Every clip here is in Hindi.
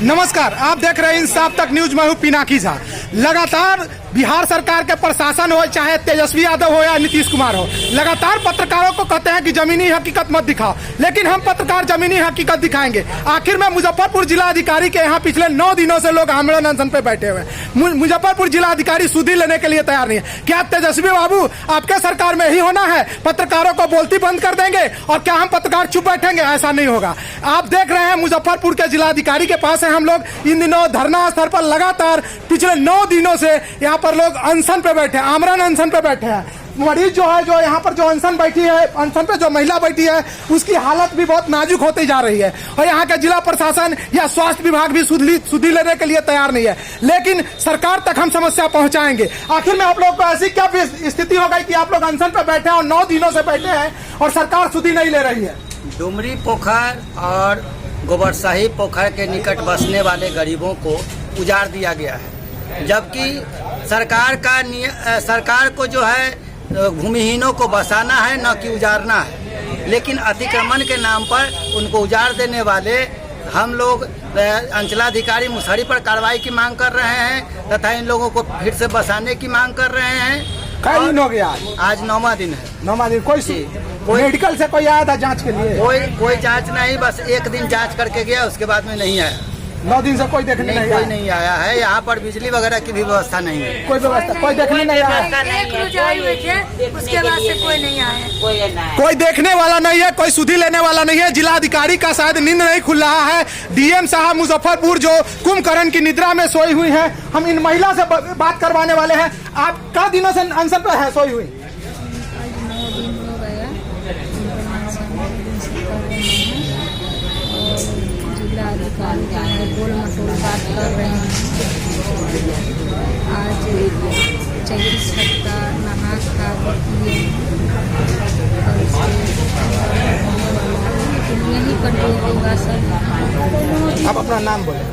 नमस्कार, आप देख रहे हैं इंसाफ तक न्यूज। मैं हूं पिनाकी झा। लगातार बिहार सरकार के प्रशासन हो, चाहे तेजस्वी यादव हो या नीतीश कुमार हो, लगातार पत्रकारों को कहते हैं कि जमीनी हकीकत मत दिखाओ, लेकिन हम पत्रकार जमीनी हकीकत दिखाएंगे। आखिर में मुजफ्फरपुर जिला अधिकारी के यहाँ पिछले 9 दिनों से लोग आमरण अनशन पे बैठे हुए हैं। मुजफ्फरपुर जिला अधिकारी सुधी लेने के लिए तैयार नहीं है। क्या तेजस्वी बाबू आपके सरकार में ही होना है? पत्रकारों को बोलती बंद कर देंगे और क्या हम पत्रकार चुप बैठेंगे? ऐसा नहीं होगा। आप देख रहे हैं मुजफ्फरपुर के जिला अधिकारी के पास है हम लोग। इन दिनों धरना स्थल पर लगातार पिछले 9 दिनों से यहाँ पर लोग अनशन पे बैठे हैं, आमरण अनशन पे बैठे हैं। मरीज जो है, जो यहाँ पर जो अनशन बैठी है, अनशन पे जो महिला बैठी है, उसकी हालत भी बहुत नाजुक होती जा रही है और यहाँ के जिला प्रशासन या स्वास्थ्य विभाग भी सुधी लेने के लिए तैयार नहीं है। लेकिन सरकार तक हम समस्या पहुँचाएंगे। आखिर में आप लोग को ऐसी क्या स्थिति हो गई कि आप लोग अनशन पे बैठे हैं और 9 दिनों से बैठे हैं और सरकार सुधी नहीं ले रही है? डुमरी पोखर और गोबरसाही पोखर के निकट बसने वाले गरीबों को उजाड़ दिया गया है, जबकि सरकार को जो है भूमिहीनों को बसाना है, न कि उजाड़ना है। लेकिन अतिक्रमण के नाम पर उनको उजाड़ देने वाले हम लोग अंचलाधिकारी मुसहरी पर कार्रवाई की मांग कर रहे हैं तथा इन लोगों को फिर से बसाने की मांग कर रहे हैं। कई दिन हो गया? आज 9वां दिन है। 9वां दिन। कोई मेडिकल से कोई आया था जांच के लिए? कोई जांच नहीं, बस एक दिन जांच करके गया, उसके बाद में नहीं आया। 9 दिन से कोई देखने नहीं आया? कोई नहीं आया है। यहाँ पर बिजली वगैरह की भी व्यवस्था नहीं है। कोई व्यवस्था, कोई देखने नहीं आया? उसके बाद से कोई नहीं आया। कोई देखने वाला नहीं है, कोई सुधी लेने वाला नहीं है। जिलाधिकारी का शायद नींद नहीं खुल रहा है। डीएम साहब मुजफ्फरपुर जो कुंभकर्ण की निद्रा में सोई हुई हैं। हम इन महिला से बात करवाने वाले हैं। आप कई दिनों से अनशन पर है सोई हुई? गोल मटोल बात कर रहे हैं। आज 24 का नहा खा यही कंट्रोल होगा सर। आप अपना नाम बोले।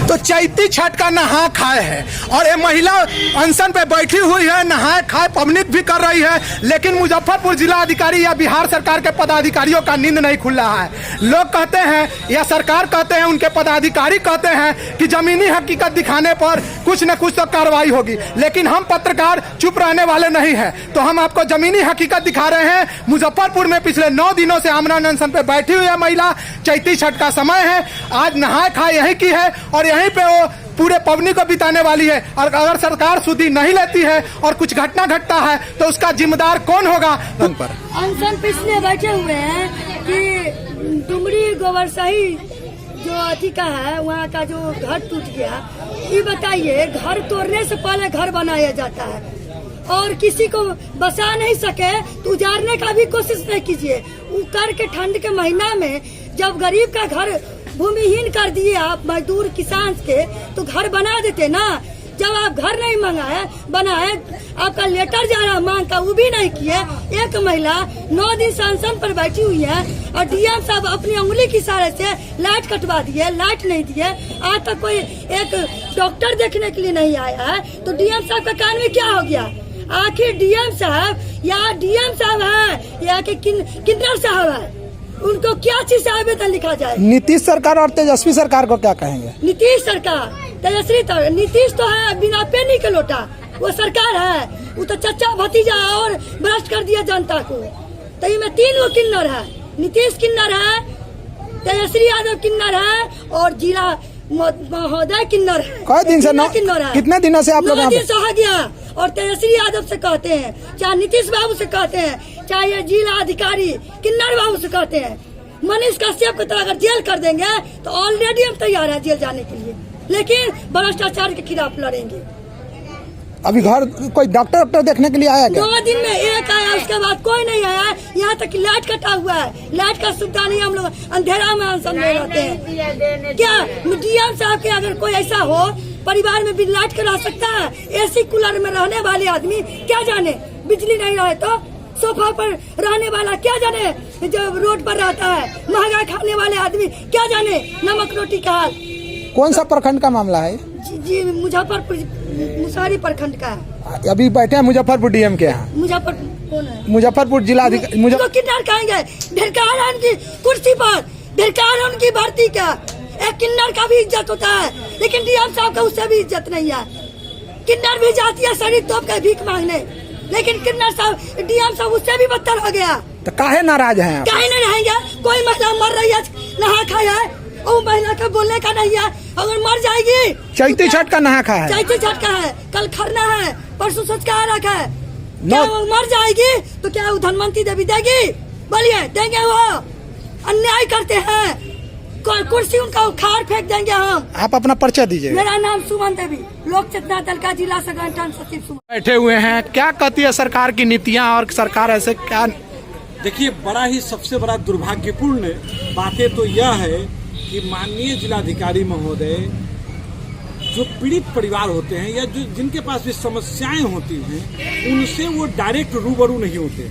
तो चैती छठ का नहा खाए है और ये महिला अनशन पे बैठी हुई है, नहाए खाए पवनित भी कर रही है। लेकिन मुजफ्फरपुर जिला अधिकारी या बिहार सरकार के पदाधिकारियों का नींद नहीं खुल रहा है। लोग कहते हैं या सरकार कहते हैं, उनके पदाधिकारी कहते हैं कि जमीनी हकीकत दिखाने पर कुछ न कुछ तो कार्रवाई होगी। लेकिन हम पत्रकार चुप रहने वाले नहीं है, तो हम आपको जमीनी हकीकत दिखा रहे हैं। मुजफ्फरपुर में पिछले 9 दिनों से आमरण अनशन पे बैठी हुई है महिला। चैती छठ का समय है, आज नहाए खाए यहीं की है और यहीं पे वो पूरे पवनी को बिताने वाली है। और अगर सरकार सुधी नहीं लेती है और कुछ घटना घटता है तो उसका जिम्मेदार कौन होगा? अनशन पे इसलिए बैठे हुए हैं कि डुमरी गोबरसाही जो अथी का है, वहाँ का जो घर टूट गया, ये बताइए, घर तोड़ने से पहले घर बनाया जाता है और किसी को बसा नहीं सके तो उजाड़ने का भी कोशिश नहीं कीजिए। उकर के ठंड के महीना में जब गरीब का घर भूमिहीन कर दिए आप मजदूर किसान के, तो घर बना देते ना। जब आप घर नहीं बनाए, आपका लेटर जा रहा मांग का, वो भी नहीं किए। एक महिला 9 दिन से अनशन पर बैठी हुई है और डीएम साहब अपनी उंगली के इशारे से लाइट कटवा दिए, लाइट नहीं दिए। आज तक कोई एक डॉक्टर देखने के लिए नहीं आया है, तो डीएम साहब का कान में क्या हो गया? आखिर डीएम साहब है या कि किन्नर साहब है, उनको क्या चीज से आवेदन लिखा जाए? नीतीश सरकार और तेजस्वी सरकार को क्या कहेंगे? नीतीश सरकार, तेजस्वी, नीतीश तो है बिना पेनी के लोटा, वो सरकार है। वो तो चचा भतीजा और भ्रष्ट कर दिया जनता को। तो इसमें 3 लोग किन्नर है। नीतीश किन्नर है, तेजस्वी यादव किन्नर है और जिला महोदय किन्नर है। कई दिन से किन्नर है? कितने दिनों से आप लोग? 9 दिन से हो गया। और तेजस्वी यादव से कहते हैं, चाहे नीतीश बाबू से कहते हैं, चाहे ये जिला अधिकारी किन्नर बाबू से कहते हैं। मनीष कश्यप को तो अगर जेल कर देंगे तो ऑलरेडी हम तैयार है जेल जाने के लिए, लेकिन भ्रष्टाचार के खिलाफ लड़ेंगे। अभी घर कोई डॉक्टर देखने के लिए आया क्या? 2 दिन में एक आया, उसके बाद कोई नहीं आया। यहाँ तक लाइट कटा हुआ है, लाइट का सुविधा नहीं। हम लोग अंधेरा में अनशन में रहते हैं। क्या डीएम साहब के अगर कोई ऐसा हो, परिवार में भी लाइट करा सकता है? एसी कूलर में रहने वाले आदमी क्या जाने, बिजली नहीं रहे तो सोफा पर रहने वाला क्या जाने, जो रोड पर रहता है महंगा खाने वाले आदमी क्या जाने नमक रोटी का हाल। कौन सा प्रखंड का मामला है? जी मुजफ्फरपुर मुसहरी प्रखंड का है। अभी बैठे हैं मुजफ्फरपुर डीएम के यहाँ। मुजफ्फरपुर कौन है? मुजफ्फरपुर जिलाधिकारी उनको किन्नर कहेंगे, ढिरकार है उनकी कुर्सी पर, ढिरकार है उनकी भर्ती का। एक किन्नर का भी इज्जत होता है, लेकिन डीएम साहब का उससे भी इज्जत नहीं है। किन्नर भी जाती है शरीर तोप के भीख मांगने, लेकिन किन्नर साहब डीएम साहब उससे भी बदतर हो गया। तो काहे नाराज हैं आप? काहे नहीं रहेंगे? कोई महिला मर रही है, नहा खाया है, वो महिला का बोलने का नहीं है। अगर मर जाएगी, चैती छठ का नहा खा है, चैती छठ का है, कल खरना है, परसों संस्कार रखा है। क्या नौ- वो मर जाएगी तो क्या वो धनवंती देवी देगी? बोलिए, देंगे? वो अन्याय करते हैं, कुर्सी उनका उखाड़ फेंक देंगे हम। आप अपना परिचय दीजिए। मेरा नाम सुमन देवी, लोक चेतना दल का जिला संगठन सचिव सुमन। बैठे हुए हैं, क्या कहती है सरकार की नीतियाँ और सरकार ऐसे क्या? देखिए, बड़ा ही सबसे बड़ा दुर्भाग्यपूर्ण बातें तो यह है कि माननीय जिलाधिकारी महोदय जो पीड़ित परिवार होते हैं या जो जिनके पास भी समस्याएं होती हैं उनसे वो डायरेक्ट रूबरू नहीं होते।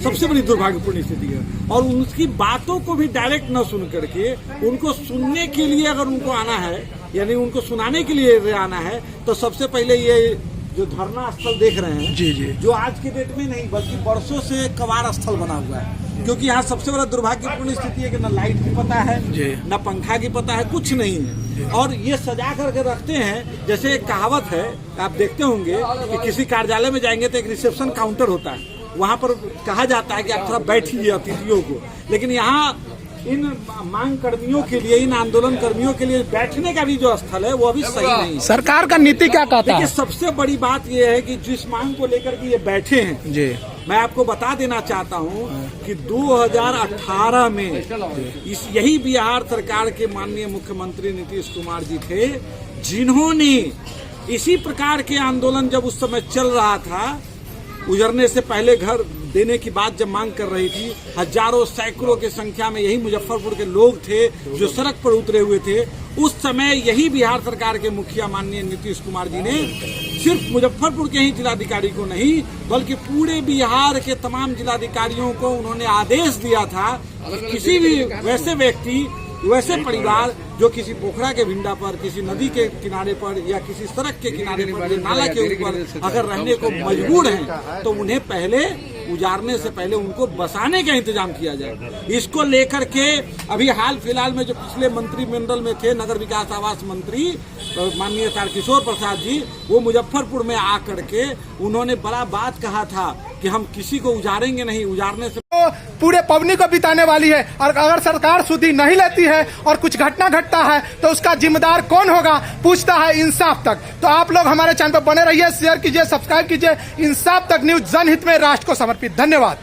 सबसे बड़ी दुर्भाग्यपूर्ण स्थिति है। और उनकी बातों को भी डायरेक्ट न सुन करके उनको सुनने के लिए अगर उनको आना है, यानी उनको सुनाने के लिए आना है, तो सबसे पहले ये जो धरना स्थल देख रहे हैं, जी जी, जो आज के डेट में नहीं बल्कि वर्षों से कवाड़ स्थल बना हुआ है। क्योंकि यहाँ सबसे बड़ा दुर्भाग्यपूर्ण स्थिति है कि न लाइट की पता है, न पंखा की पता है, कुछ नहीं है। और ये सजा करके रखते हैं, जैसे एक कहावत है, आप देखते होंगे कि किसी कार्यालय में जाएंगे तो एक रिसेप्शन काउंटर होता है, वहाँ पर कहा जाता है कि आप थोड़ा बैठिए अतिथियों को। लेकिन यहाँ इन मांग कर्मियों के लिए, इन आंदोलन कर्मियों के लिए बैठने का भी जो स्थल है वो अभी सही नहीं है। सरकार का नीति क्या कहता देखिए, है? सबसे बड़ी बात ये है कि जिस मांग को लेकर के ये बैठे हैं, जी, मैं आपको बता देना चाहता हूं कि 2018 में यही बिहार सरकार के माननीय मुख्यमंत्री नीतीश कुमार जी थे, जिन्होंने इसी प्रकार के आंदोलन जब उस समय चल रहा था, उजरने से पहले घर देने की बात जब मांग कर रही थी, हजारों सैकड़ों की संख्या में यही मुजफ्फरपुर के लोग थे जो सड़क पर उतरे हुए थे। उस समय यही बिहार सरकार के मुखिया माननीय नीतीश कुमार जी ने सिर्फ मुजफ्फरपुर के ही जिलाधिकारी को नहीं बल्कि पूरे बिहार के तमाम जिलाधिकारियों को उन्होंने आदेश दिया था कि किसी भी वैसे व्यक्ति, वैसे परिवार जो किसी पोखरा के भिंडा पर, किसी नदी के किनारे पर या किसी सड़क के किनारे पर या नाला के ऊपर अगर रहने को मजबूर हैं, तो उन्हें पहले उजाड़ने से पहले उनको बसाने का इंतजाम किया जाए। इसको लेकर के अभी हाल फिलहाल में जो पिछले मंत्रिमंडल में थे नगर विकास आवास मंत्री माननीय तारकिशोर प्रसाद जी, वो मुजफ्फरपुर में आकर के उन्होंने बड़ा बात कहा था कि हम किसी को उजाड़ेंगे नहीं, उजाड़ने से पूरे पवनी को बिताने वाली है। और अगर सरकार सुधी नहीं लेती है और कुछ घटना घटता है तो उसका जिम्मेदार कौन होगा, पूछता है इंसाफ तक। तो आप लोग हमारे चैनल पर बने रहिए, शेयर कीजिए, सब्सक्राइब कीजिए। इंसाफ तक न्यूज, जनहित में, राष्ट्र को समर्पित। धन्यवाद।